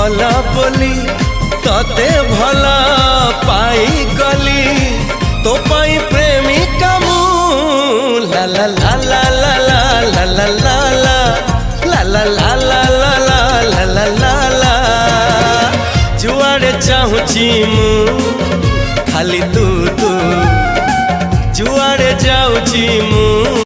भला बोली तते भला पाई गली तो पाई प्रेमिका मु ला ला ला ला ला ला ला ला ला ला ला ला ला ला ला ला ला जुआड़े चाहूची मु खाली तू तू जुआड़े जाऊची मु।